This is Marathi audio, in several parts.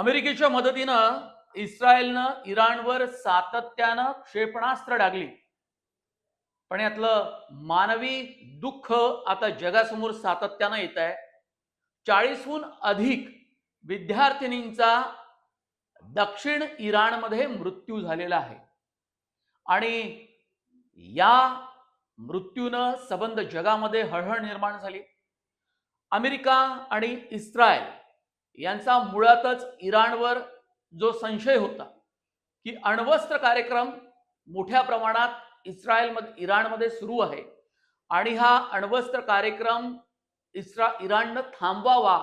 अमेरिकेच्या मदतीनं इस्रायलनं इराणवर सातत्यानं क्षेपणास्त्र डागली, पण यातलं मानवी दुःख आता जगासमोर सातत्यानं येत आहे. 40हून अधिक विद्यार्थिनींचा दक्षिण इराणमध्ये मृत्यू झालेला आहे आणि या मृत्यूनं सबंध जगामध्ये हळहळ निर्माण झाली. अमेरिका आणि इस्रायल यांचा मुळातच इराणवर जो संशय होता की अण्वस्त्र कार्यक्रम मोठ्या प्रमाणात इराणमध्ये सुरू आहे आणि हा अण्वस्त्र कार्यक्रम इराणनं थांबवावा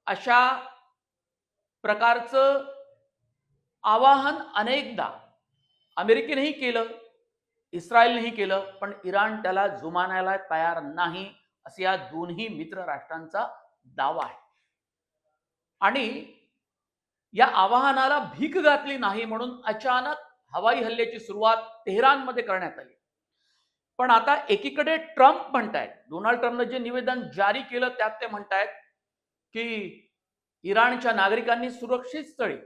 अशा प्रकारचं आवाहन अनेकदा अमेरिकेनेही केलं, इस्रायलनेही केलं, पण इराण त्याला जुमानायला तयार नाही असे या दोन्ही मित्र राष्ट्रांचा दावा आहे. आणि या आवाहनाला भीक घातली नाही म्हणून अचानक हवाई हल्ल्याची सुरुवात तेहरानमध्ये करण्यात आली. पण आता एकीकडे ट्रम्प म्हणतायत, डोनाल्ड ट्रम्पने जे निवेदन जारी केलं त्यात ते म्हणतायत की इराणच्या नागरिकांनी सुरक्षित स्थळी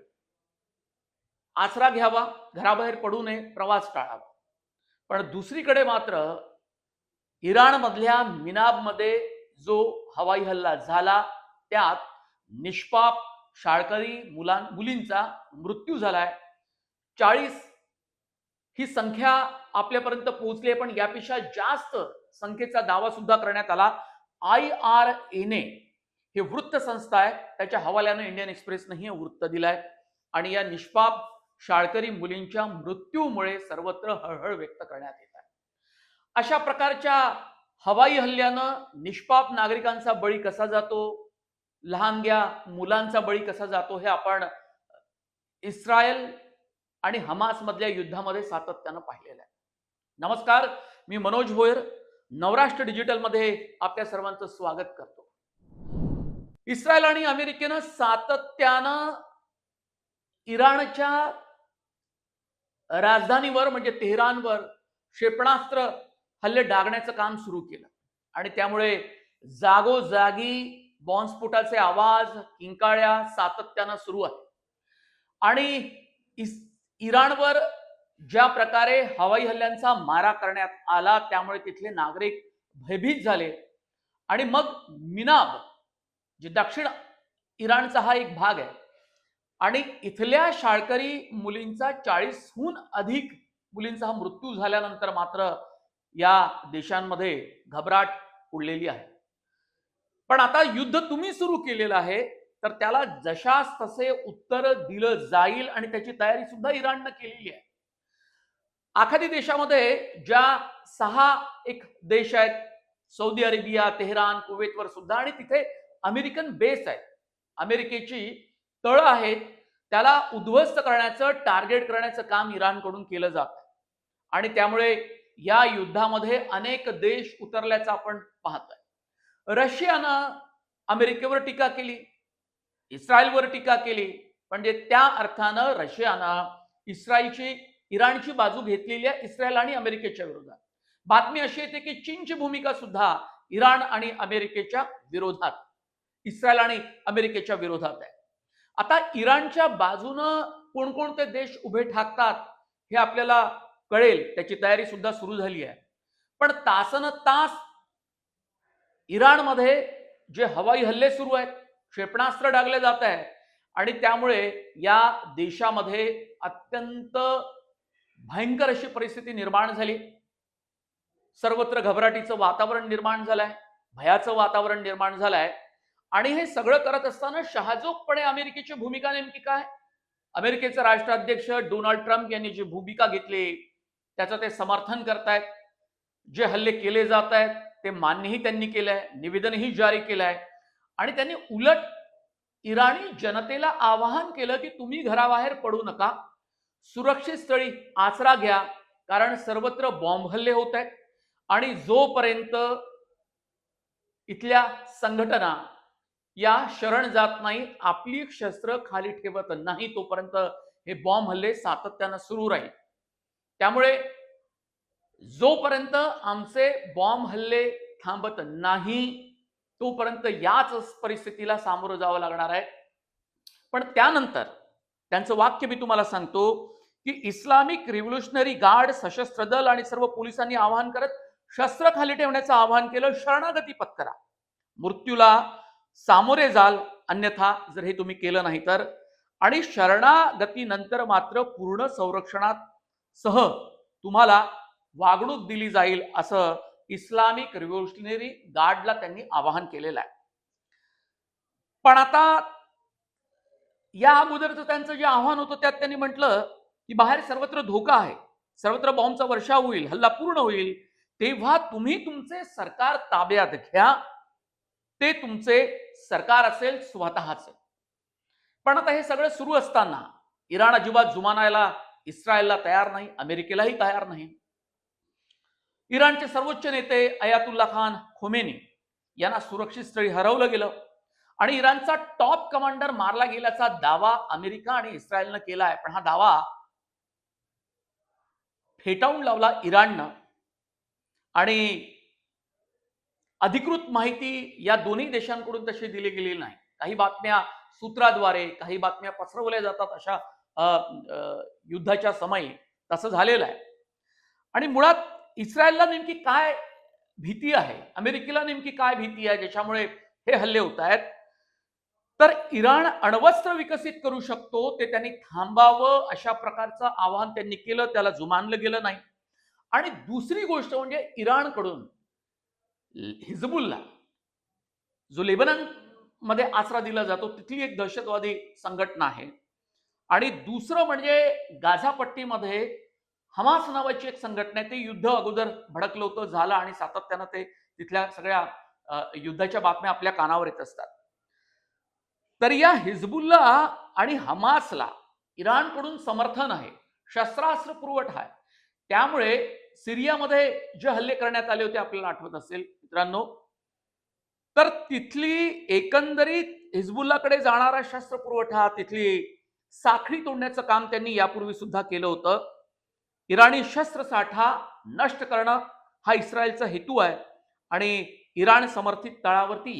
आसरा घ्यावा, घराबाहेर पडू नये, प्रवास टाळावा. पण दुसरीकडे मात्र इराणमधल्या मिनाबमध्ये जो हवाई हल्ला झाला त्यात निष्पाप शाळकरी मुलींचा मृत्यू झालाय. 40 ही संख्या आपल्यापर्यंत पोहोचली, पण यापेक्षा जास्त संख्येचा दावा सुद्धा करण्यात आला. IRNA हे वृत्त संस्था आहे, त्याच्या हवाल्यानं इंडियन एक्सप्रेसनं हे वृत्त दिलंय आणि या निष्पाप शाळकरी मुलींच्या मृत्यूमुळे सर्वत्र हळहळ व्यक्त करण्यात येत आहे. अशा प्रकारच्या हवाई हल्ल्यानं निष्पाप नागरिकांचा बळी कसा जातो, लहानग्या मुलांचा बळी कसा जातो हे आपण इस्रायल आणि हमास मधल्या युद्धामध्ये सातत्यानं पाहिलेलं आहे. नमस्कार, मी मनोज भोयर, नवराष्ट्र डिजिटल मध्ये आपल्या सर्वांचं स्वागत करतो. इस्रायल आणि अमेरिकेनं सातत्यानं इराणच्या राजधानीवर म्हणजे तेहरानवर क्षेपणास्त्र हल्ले डागण्याचं काम सुरू केलं आणि त्यामुळे जागोजागी बॉम्बस्फोटाचे आवाज, किंकाळ्या सातत्यानं सुरू आहेत. आणि इराणवर ज्या प्रकारे हवाई हल्ल्यांचा मारा करण्यात आला त्यामुळे तिथले नागरिक भयभीत झाले आणि मग मिनाब जे दक्षिण इराणचा हा एक भाग आहे आणि इथल्या शाळकरी मुलींचा 40हून अधिक मुलींचा हा मृत्यू झाल्यानंतर मात्र या देशांमध्ये घबराट उडलेली आहे. पण आता युद्ध तुम्ही सुरू केलेलं आहे तर त्याला जशास तसे उत्तर दिलं जाईल आणि त्याची तयारी सुद्धा इराणनं केलेली आहे. आखाती देशामध्ये ज्या 6 एक देश आहेत, सौदी अरेबिया, तेहरान, कुवेतवर सुद्धा, आणि तिथे अमेरिकन बेस आहेत, अमेरिकेची तळं आहेत, त्याला उद्ध्वस्त करण्याचं, टार्गेट करण्याचं काम इराणकडून केलं जात आहे. आणि त्यामुळे या युद्धामध्ये अनेक देश उतरल्याचं आपण पाहतोय. रशियानं अमेरिकेवर टीका केली, इस्रायलवर टीका केली, म्हणजे त्या अर्थानं रशियानं इराणची बाजू घेतलेली आहे इस्रायल आणि अमेरिकेच्या विरोधात. बातमी अशी येते की चीनची भूमिका सुद्धा इराण आणि अमेरिकेच्या विरोधात, इस्रायल आणि अमेरिकेच्या विरोधात आहे. आता इराणच्या बाजूनं कोणकोणते देश उभे ठाकतात हे आपल्याला कळेल, त्याची तयारी सुद्धा सुरू झाली आहे. पण तासनतास इराणमध्ये जे हवाई हल्ले सुरू आहेत, क्षेपणास्त्र डागले जात आहे आणि त्यामुळे या देशामध्ये अत्यंत भयंकर अशी परिस्थिती निर्माण झाली. सर्वत्र घबराटीचं वातावरण निर्माण झालंय, भयाचं वातावरण निर्माण झालंय. आणि हे सगळं करत असताना शहाजोगपणे अमेरिकेची भूमिका नेमकी काय? अमेरिकेचे राष्ट्राध्यक्ष डोनाल्ड ट्रम्प यांनी जी भूमिका घेतली त्याचं ते समर्थन करतायत. जे हल्ले केले जात आहेत ते मान्यही त्यांनी केलंय, निवेदनही जारी केलंय आणि त्यांनी उलट इराणी जनतेला आवाहन केलं की तुम्ही घराबाहेर पडू नका, सुरक्षित स्थळी आसरा घ्या, कारण सर्वत्र बॉम्ब हल्ले होत आहेत आणि जोपर्यंत इथल्या संघटना या शरण जात नाही, आपली शस्त्र खाली ठेवत नाही, तोपर्यंत हे बॉम्ब हल्ले सातत्यानं सुरू राहील. त्यामुळे जोपर्यंत आमचे बॉम्ब हल्ले थांबत नाही तोपर्यंत याच परिस्थितीला सामोरं जावं लागणार आहे. पण त्यानंतर त्यांचं वाक्य मी तुम्हाला सांगतो की इस्लामिक रिव्होल्युशनरी गार्ड, सशस्त्र दल आणि सर्व पोलिसांनी आवाहन करत शस्त्र खाली ठेवण्याचं आवाहन केलं. शरणागती पत्करा, मृत्यूला सामोरे जाल, अन्यथा जर हे तुम्ही केलं नाही तर. आणि शरणागतीनंतर मात्र पूर्ण संरक्षणात सह तुम्हाला वागणूक दिली जाईल, असं इस्लामिक रिव्होल्युशनरी गार्डला त्यांनी आवाहन केलेलं आहे. पण आता या अगोदरचं त्यांचं जे आव्हान होतं त्यात त्यांनी म्हटलं की बाहेर सर्वत्र धोका आहे, सर्वत्र बॉम्बचा वर्षाव होईल, हल्ला पूर्ण होईल, तेव्हा तुम्ही तुमचे सरकार ताब्यात घ्या. ते तुमचे सरकार असेल स्वतःचे. पण आता हे सगळं सुरू असताना इराण अजिबात जुमानायला इस्रायलला तयार नाही, अमेरिकेलाही तयार नाही. इराणचे सर्वोच्च नेते अयातुल्ला खान खोमेनी यांना सुरक्षित स्थळी हरवलं गेलं आणि इराणचा टॉप कमांडर मारला गेल्याचा दावा अमेरिका आणि इस्रायलनं केला आहे. पण हा दावा फेटाळून लावला इराणनं आणि अधिकृत माहिती या दोन्ही देशांकडून तशी दिली गेलेली नाही. काही बातम्या सूत्राद्वारे, काही बातम्या पसरवल्या जातात अशा युद्धाच्या समयी तसं झालेलं आहे. आणि मुळात इस्रायलला नेमकी काय भीती आहे, अमेरिकेला नेमकी काय भीती आहे ज्याच्यामुळे हे हल्ले होत आहेत, तर इराण अण्वस्त्र विकसित करू शकतो ते त्यांनी थांबावं अशा प्रकारचं आवाहन त्यांनी केलं, त्याला जुमानलं गेलं नाही. आणि दुसरी गोष्ट म्हणजे इराणकडून हिजबुल्ला जो लेबनन मध्ये आसरा दिला जातो तिथली एक दहशतवादी संघटना आहे. आणि दुसरं म्हणजे गाझा पट्टीमध्ये हमास नावाची एक संघटना आहे. ते युद्ध अगोदर भडकलं होतं, झालं आणि सातत्यानं ते तिथल्या सगळ्या युद्धाच्या बातम्या आपल्या कानावर येत असतात. तर या हिजबुल्ला आणि हमासला इराणकडून समर्थन आहे, शस्त्रास्त्र पुरवठा आहे. त्यामुळे सिरियामध्ये जे हल्ले करण्यात आले होते आपल्याला आठवत असेल मित्रांनो, तर तिथली एकंदरीत हिजबुल्लाकडे जाणारा शस्त्र पुरवठा, तिथली साखळी तोडण्याचं काम त्यांनी यापूर्वी सुद्धा केलं होतं. इराणी शस्त्रसाठा नष्ट करणं हा इस्रायलचा हेतू आहे आणि इराण समर्थित तळावरती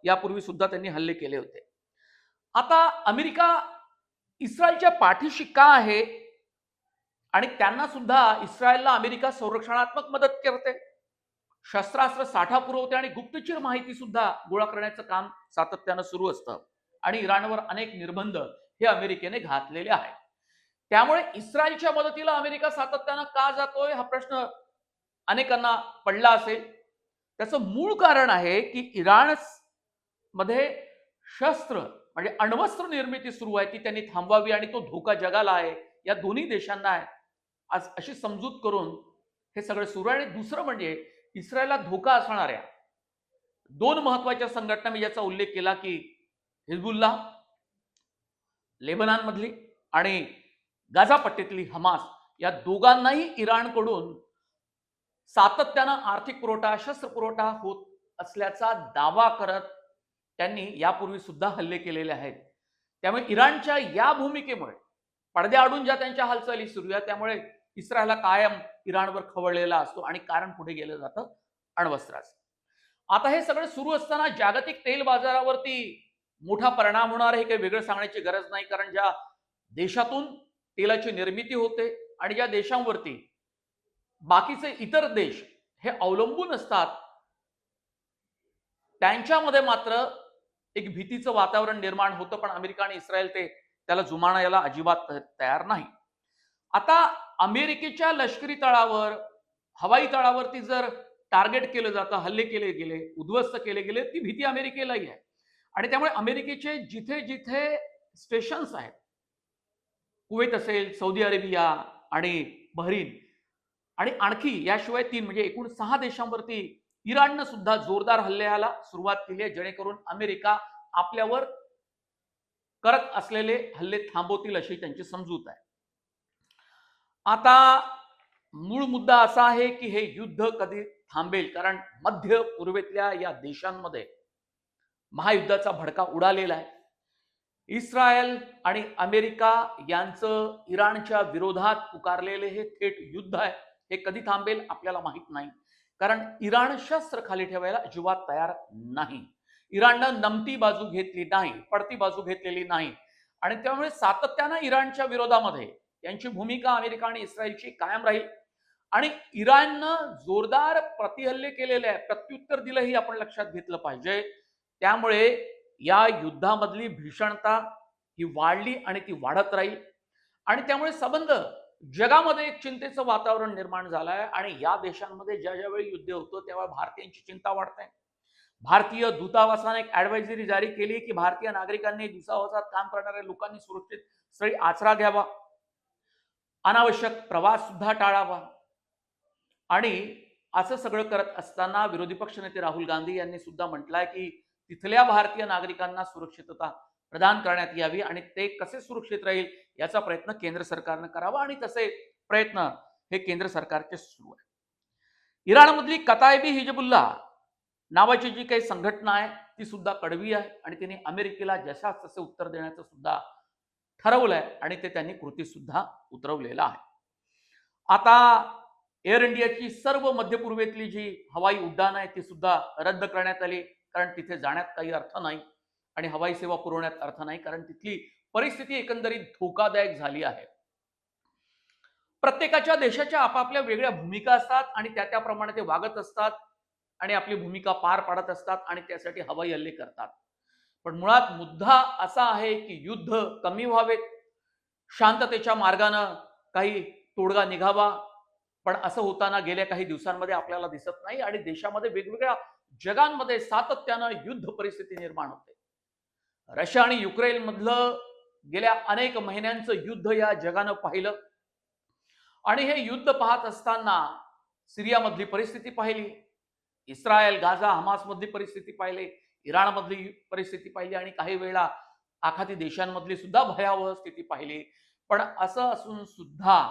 यापूर्वी सुद्धा त्यांनी हल्ले केले होते. आता अमेरिका इस्रायलच्या पाठीशी का आहे आणि त्यांना सुद्धा इस्रायलला अमेरिका संरक्षणात्मक मदत करते, शस्त्रास्त्र साठा पुरवते आणि गुप्तचर माहिती सुद्धा गोळा करण्याचं काम सातत्यानं सुरू असतं. आणि इराणवर अनेक निर्बंध हे अमेरिकेने घातलेले आहेत. त्यामुळे इस्रायलच्या मदतीला अमेरिका सातत्यानं का जातोय हा प्रश्न अनेकांना पडला असेल. त्याचं मूळ कारण आहे की इराण मध्ये शस्त्र म्हणजे अण्वस्त्र निर्मिती सुरू आहे, ती त्यांनी थांबवावी आणि तो धोका जगाला आहे, या दोन्ही देशांना आहे, आज अशी समजूत करून हे सगळं सुरू आहे. आणि दुसरं म्हणजे इस्रायलला धोका असणाऱ्या दोन महत्वाच्या संघटना मी ज्याचा उल्लेख केला की हिजबुल्ला लेबनान मधली आणि गाझा पट्टीतली हमास, या दोघांनाही इराणकडून सातत्यानं आर्थिक पुरवठा, शस्त्र पुरवठा होत असल्याचा दावा करत त्यांनी यापूर्वी सुद्धा हल्ले केलेले आहेत. त्यामुळे इराणच्या या भूमिकेमुळे पडद्याआडून ज्या त्यांच्या हालचाली सुरू आहेत त्यामुळे इस्रायलला कायम इराणवर खवळलेला असतो आणि कारण पुढे गेलं जातं अण्वस्त्राचं. आता हे सगळं सुरू असताना जागतिक तेल बाजारावरती मोठा परिणाम होणार हे काही वेगळं सांगण्याची गरज नाही, कारण ज्या देशातून तेलाची निर्मिती होते आणि ज्या देशांवरती बाकीचे इतर देश हे अवलंबून असतात त्यांच्यामध्ये मात्र एक भीतीचं वातावरण निर्माण होतं. पण अमेरिका आणि इस्रायल त्याला जुमानायला अजिबात तयार नाही. आता अमेरिकेच्या लष्करी तळावर, हवाई तळावरती जर टार्गेट केलं जातं, हल्ले केले गेले, उद्ध्वस्त केले गेले, ती भीती अमेरिकेलाही आहे. आणि त्यामुळे अमेरिकेचे जिथे जिथे स्टेशन्स आहेत, कुवेत असेल, सौदी अरेबिया आणि बहरीन आणि आणखी याशिवाय 3 म्हणजे एकूण 6 देशांवरती इराणनं सुद्धा जोरदार हल्ल्याला सुरुवात केली आहे, जेणेकरून अमेरिका आपल्यावर करत असलेले हल्ले थांबवतील अशी त्यांची समजूत आहे. आता मूळ मुद्दा असा आहे की हे युद्ध कधी थांबेल, कारण मध्य पूर्वेतल्या या देशांमध्ये महायुद्धाचा भडका उडालेला आहे. इस्रायल आणि अमेरिका यांचं इराणच्या विरोधात पुकारलेले हे थेट युद्ध आहे. हे कधी थांबेल आपल्याला माहित नाही, कारण इराण शस्त्र खाली ठेवायला अजिबात तयार नाही. इराणनं नमती बाजू घेतली नाही, पडती बाजू घेतलेली नाही आणि त्यामुळे सातत्यानं इराणच्या विरोधामध्ये यांची भूमिका अमेरिका आणि इस्रायलची कायम राहील आणि इराणनं जोरदार प्रतिहल्ले केलेले आहे, प्रत्युत्तर दिलं ही आपण लक्षात घेतलं पाहिजे. त्यामुळे या युद्धामधली भीषणता ही वाढली आणि ती वाढत राहील आणि त्यामुळे संबंध जगामध्ये एक चिंतेचं वातावरण निर्माण झालं आहे आणि या देशांमध्ये ज्या ज्यावेळी युद्ध होतं तेव्हा भारतीयांची चिंता वाढते. भारतीय दूतावासाने एक ॲडवायझरी जारी केली की भारतीय नागरिकांनी दूतावासात काम करणाऱ्या लोकांनी सुरक्षित स्थळी आसरा घ्यावा, अनावश्यक प्रवास सुद्धा टाळावा आणि असं सगळं करत असताना विरोधी पक्षनेते राहुल गांधी यांनी सुद्धा म्हटलंय की तिथल्या भारतीय नागरिकांना सुरक्षितता प्रदान करण्यात यावी आणि ते कसे सुरक्षित राहील याचा प्रयत्न केंद्र सरकारनं करावा आणि तसे प्रयत्न हे केंद्र सरकारचे सुरू आहे. इराणमधली कतायबी हिजबुल्लाह नावाची जी काही संघटना आहे ती सुद्धा कडवी आहे आणि तिने अमेरिकेला जशास तसे उत्तर देण्याचं सुद्धा ठरवलंय आणि ते त्यांनी कृती सुद्धा उतरवलेलं आहे. आता एअर इंडियाची सर्व मध्य पूर्वेतली जी हवाई उड्डाण आहे ती सुद्धा रद्द करण्यात आली, कारण तिथे जाण्यात काही अर्थ नाही आणि हवाई सेवा पुरवण्यात अर्थ नाही, कारण तिथली परिस्थिती एकंदरीत धोकादायक झाली आहे. प्रत्येकाच्या देशाच्या आपापल्या वेगळ्या भूमिका असतात आणि त्याप्रमाणे ते वागत असतात आणि आपली भूमिका पार पाडत असतात आणि त्यासाठी हवाई हल्ले करतात. पण मुळात मुद्दा असा आहे की युद्ध कमी व्हावेत, शांततेच्या मार्गाने काही तोडगा निघावा, पण असं होताना गेल्या काही दिवसांमध्ये आपल्याला दिसत नाही आणि देशामध्ये वेगवेगळ्या जगांमध्ये सातत्यानं युद्ध परिस्थिती निर्माण होते. रशिया आणि युक्रेन मधलं गेल्या अनेक महिन्यांचं युद्ध या जगानं पाहिलं आणि हे युद्ध पाहत असताना सिरियामधली परिस्थिती पाहिली, इस्रायल गाझा हमास मधली परिस्थिती पाहिली, इराण मधली परिस्थिती पाहिली आणि काही वेळा आखाती देशांमधली सुद्धा भयावह स्थिती पाहिली. पण असं असून सुद्धा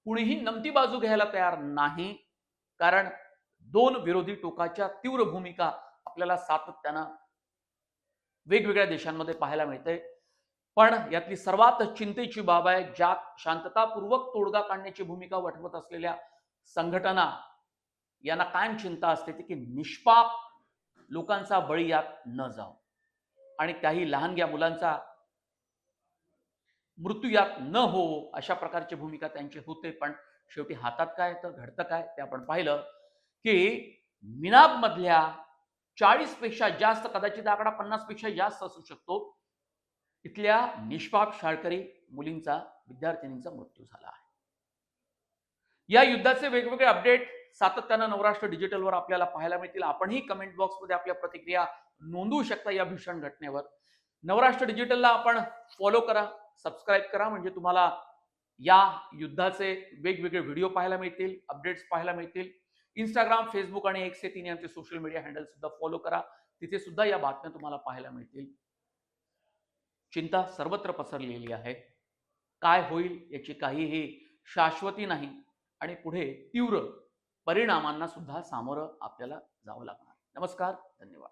कुणीही नमती बाजू घ्यायला तयार नाही, कारण दोन विरोधी टोकाच्या तीव्र भूमिका आपल्याला सातत्यानं वेगवेगळ्या देशांमध्ये पाहायला मिळते. पण यातली सर्वात चिंतेची बाब आहे, ज्यात शांततापूर्वक तोडगा काढण्याची भूमिका वठवत असलेल्या संघटना यांना कायम चिंता असते की निष्पाप लोकांचा बळी यात न जावो आणि त्याही लहानग्या मुलांचा मृत्यू यात न हो, अशा प्रकारची भूमिका त्यांची होते. पण शेवटी हातात काय तर घडतं काय ते आपण पाहिलं की मिनाब मधल्या 40 पेक्षा जास्त, कदाचित आकडा 50 पेक्षा जास्त असू शकतो, इथल्या निष्पाप शाळकरी मुलींचा, विद्यार्थिनींचा मृत्यू झाला आहे. या युद्धाचे वेगवेगळे अपडेट सातत्यानं नवराष्ट्र डिजिटलवर आपल्याला पाहायला मिळतील. आपणही कमेंट बॉक्समध्ये आपल्या प्रतिक्रिया नोंदवू शकता या भीषण घटनेवर. नवराष्ट्र डिजिटलला आपण फॉलो करा, सबस्क्राईब करा, म्हणजे तुम्हाला या युद्धाचे वेगवेगळे व्हिडिओ पाहायला मिळतील, अपडेट्स पाहायला मिळतील. इंस्टाग्राम, फेसबुक आणि एक्स हे तिन्ही आमचे सोशल मीडिया हँडल सुद्धा फॉलो करा, तिथे सुद्धा या बातम्या तुम्हाला पाहायला मिळतील. चिंता सर्वत्र पसरलेली आहे. काय होईल याची काहीही शाश्वती नाही आणि पुढे तीव्र परिणामांना सुद्धा सामोरं आपल्याला जावं लागणार. नमस्कार, धन्यवाद.